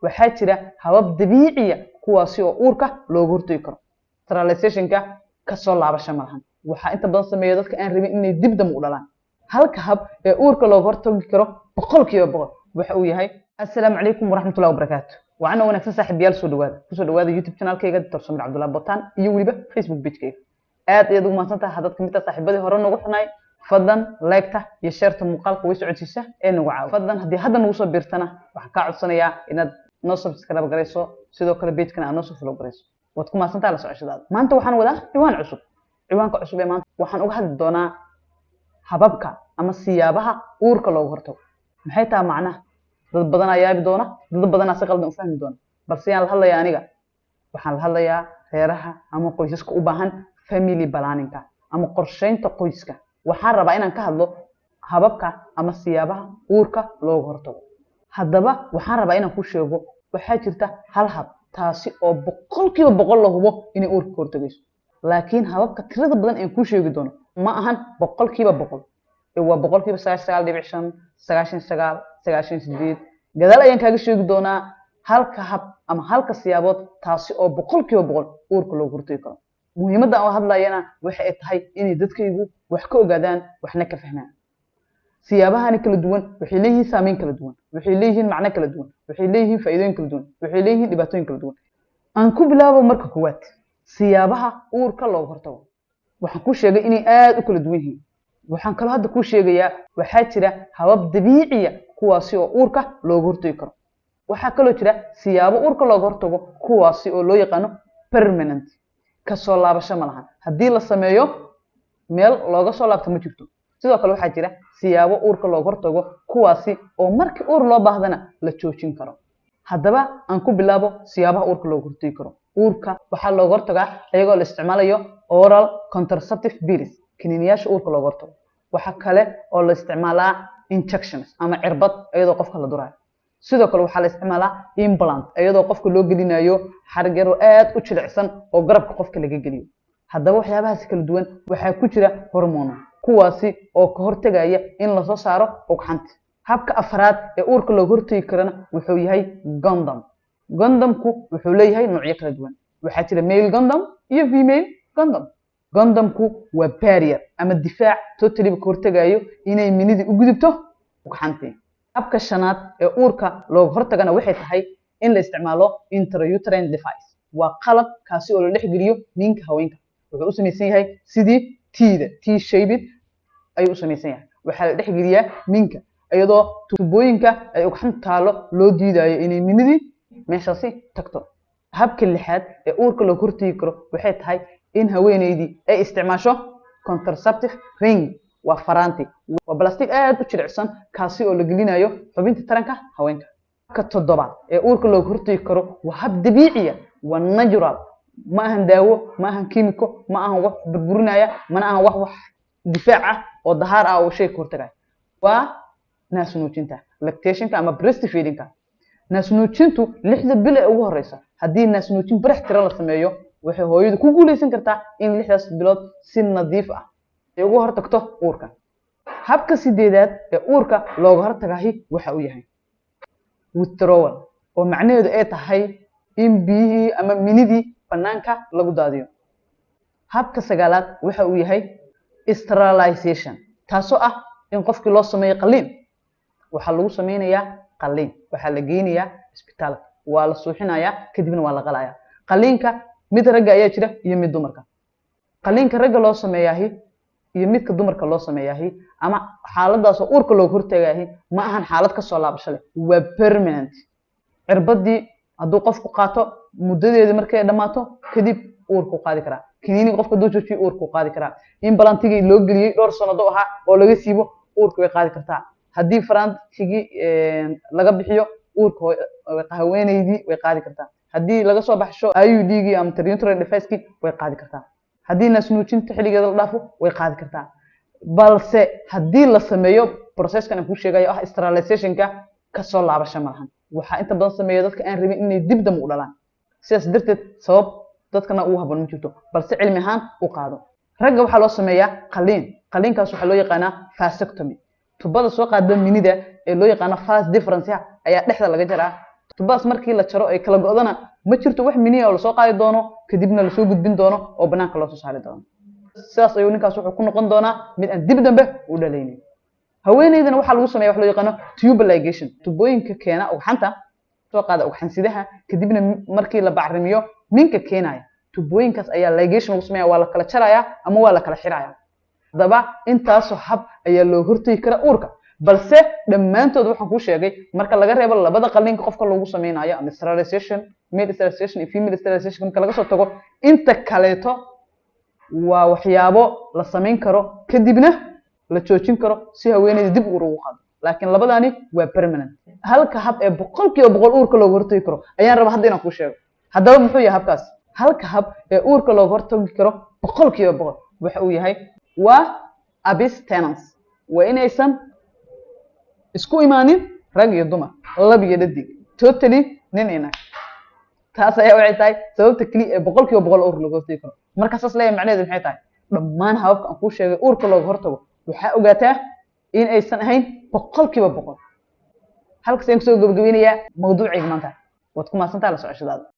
waxaa jira habab dabiici ah kuwaasi oo uurka looga hortagi karo. Sterilizationka ka soo laabasho malahan. Waxaa inta badan sameeya dadka aan rabin inay dib dam u dhalaan. halka hab ee uurka looga hortagi karo boqolkiiba boqol waxa uu yahay. Assalaamu calaykum waraxmatullaahi wabarakaatuh. waxaan wanaagsan saaxiibayaal soo dhawaada YouTube channelkayga Dr. Samir Cabdullaahi Botaan iyo waliba Facebook page-kayga. aad ugu mahadsantahay hadad kamid tahay saaxiibadii hore noogu xunay. fadlan like-ta iyo share-ta muuqaalka way socodsiisa ee nagu caawiya. fadlan haddii hadda nagu soo biirtana waxaan kaa codsanayaa inaad noo subscribe garayso sidoo kale page-kana aad noo soo follow garayso. waad ku mahadsantahay la socoshadaada. maanta waxaan wadaa ciwaan cusub. ciwaanka cusub ee maanta waxaan uga hadli doonaa hababka ama siyaabaha uurka looga hortago. maxay tahay macnaha? dad badan ayaa yaabi doona, dad badan si qaldan u fahmi doona. balse aan la hadlayaa aniga waxaan la hadlayaa reeraha ama qoysaska u baahan family planning ama qorsheynta qoyska. waxaan rabaa inaan ka hadlo hababka ama siyaabaha uurka looga hortago. haddaba waxaan rabaa inaan ku sheego waxaa jirta hal hab taasi oo boqolkiiba boqol la hubo inay uurka ka hortagayso. laakiin hababka tirada badan ee ku sheegi doono ma ahan boqolkiiba boqol. waa boqolkiiba 99.5, 99, 98. gadaal ayaan kaaga sheegi doonaa halka hab ama halka siyaabood taasi oo boqolkiiba boqol uurka looga hortagi karo. muhiimadda aan hadlayana waxa ay tahay inay dadkaygu wax ka ogaadaan waxna ka fahmaan. siyaabahani kala duwan waxay leeyihiin saameyn kala duwan, waxay leeyihiin macno kala duwan, waxay leeyihiin faa'iidooyin kala duwan, waxay leeyihiin dhibaatooyin kala duwan. aan ku bilaabo marka koowaad siyaabaha uurka looga hortago. waxaan ku sheegay inay aad u kala duwan yihiin. waxaan kaloo hadda ku sheegayaa waxaa jira habab dabiici ah kuwaasi oo uurka looga hortagi karo. waxaa kaloo jira siyaabo uurka looga hortago kuwaasi oo loo yaqaano permanent. ka soo laabasho malahan. haddii la sameeyo meel looga soo laabto ma jirto. sidoo kale waxaa jira siyaabo uurka looga hortago kuwaasi oo markii uur loo baahdana la joojin karo. haddaba aan ku bilaabo siyaabaha uurka looga hortagi karo. uurka waxaa looga hortagaa iyagoo la isticmaalayo oral contraceptive pills, kiniiniyaasha uurka looga hortago. waxa kale oo la isticmaalaa injections ama cirbad iyadoo qofka la durayo. sidoo kale waxaa la isticmaalaa implant iyadoo qofka loo gelinayo xarig yar oo aad u jilicsan oo garabka qofka laga geliyo. haddaba waxyaabahaas kala duwan waxaa ku jira hormoon kuwaasi oo ka hortagaya in la soo saaro ugxanta. habka afraad ee uurka looga hortagi karana wuxuu yahay condom. condomku wuxuu leeyahay noocyo kala duwan. waxaa jira male condom iyo female condom. condomku waa barrier ama difaac totally ka hortagayo inay minidi u gudubto ugxantii. habka shanaad ee uurka looga hortagana waxay tahay in la isticmaalo intrauterine device. waa qalab kaasi oo la dhex geliyo minka haweenka. wuxuu u samaysan yahay sidii T-shaped ayuu u samaysan yahay. waxaa la dhex geliyaa minka iyadoo tubooyinka ay ugxanta taalo loo diidayo inay minidi meeshaasi tagto. habka lixaad ee uurka looga hortagi karo waxay tahay in haweeneydii ay isticmaasho contraceptive ring. waa faraanti, waa plastic aad u jilicsan kaasi oo la gelinayo xubinta taranka haweenka. habka toddobaad ee uurka looga hortagi karo waa hab dabiici ah, waa natural. ma ahan daawo, ma ahan kiimiko, ma ahan wax burburinaya, mana ahan wax difaac ah oo dahaar ah oo shay ka hortagaya. waa naasnuujinta, lactationka ama breastfeedingka. naasnuujintu 6 bil ee ugu horeysa haddii naasnuujin barax tiro la sameeyo waxay hooyadu ku guuleysan kartaa in 6daas bilood si nadiif ah ay uga hortagto uurka. habka sideedaad ee uurka looga hortagahi waxa uu yahay withdrawal, oo macnaheedu ay tahay in biyihii ama minidii banaanka lagu daadiyo. habka sagaalaad waxa uu yahay sterilization, taasoo ah in qofkii loo sameeyo qaliin. waxaa lagu sameynayaa qaliin, waxaa la geynayaa isbitaalka, waa la suuxinayaa kadibna waa la qalayaa. qaliinka mid ragga ayaa jira iyo mid dumarka. qaliinka ragga loo sameeyahay iyo midka dumarka loo sameeyahay ama xaaladaas oo uurka looga hortagayahay ma ahan xaalad ka soo laabasho leh, waa permanent. cirbadii hadduu qofku qaato muddadeedii markay dhamaato kadib uurku qaadi karaa. kiniiniga qofka hadduu joojiyo uurku qaadi karaa. implantigii loo geliyey dhowr sanado ahaa oo laga siibo uurku way qaadi kartaa. haddii faraantigii laga bixiyo uurka haweeneydii way qaadi kartaa. haddii laga soo baxsho IUD-gii ama intrauterine device-kii way qaadi kartaa. haddii naasnuujinta xilligeeda la dhaafo way qaadi kartaa. balse haddii la sameeyo processkan aan ku sheegayo ah sterilizationka ka soo laabasho malahan. waxaa inta badan sameeya dadka aan rabin inay dib dam u dhalaan. sidaas darteed sabab dadkana ugu habboon ma jirto, balse cilmi ahaan u qaado. ragga waxaa loo sameeyaa qaliin. qaliinkaas waxaa loo yaqaanaa vasectomy. tubada soo qaada minida ee loo yaqaano vas deferens ayaa dhexda laga jaraa tubadaas markii la jaro ay kala go'dana ma jirto wax miniya oo lasoo qaadi doono kadibna lasoo gudbin doono oo banaanka loo soo saari doono sidaas ayuu ninkaas wuxuu ku noqon doonaa mid aan dib dambe u dhalaynin haweeneydana waxaa lagu sameeyaa wax loo yaqaano tubal ligation tubooyinka keena ugxanta soo qaada ugxansidaha kadibna markii la bacrimiyo minka keenaya tubooyinkaas ayaa ligation lagu sameeyaa waa la kala jarayaa ama waa la kala xirayaa haddaba intaasoo hab ayaa loo hortagi karaa uurka balse dhammaantood waxaan kuu sheegay marka laga reebo labada qalliinka qofka lagu sameynayo ama sterilization male sterilization iyo female sterilization marka laga soo tago inta kaleeto waa waxyaabo la samayn karo kadibna la joojin karo si haweeneyda dib uur ugu qaado laakiin labadaani waa permanent halka hab ee boqolkiiba boqol uurka looga hortagi karo ayaan rabaa hadda inaan kuu sheego haddaba muxuu yahay habkaas halka hab ee uurka looga hortagi karo boqolkiiba boqol waxa uu yahay waa abstinence waa inaysan isku imaanin rag iyo dumar lab iyo dhadig totally nin iyo naag taas ayaa waxay tahay sababta kaliya ee boqolkiiba boqol uur looga hortagi karo marka saas leeyahay macnaheedu maxay tahay dhammaan hababka aan kuu sheegay uurka looga hortago waxaa ogaataa in aysan ahayn boqolkiiba boqol halkaas ayaan kusoo gabagabeynayaa mawduucayga maanta waad ku mahadsantahay la socoshadaada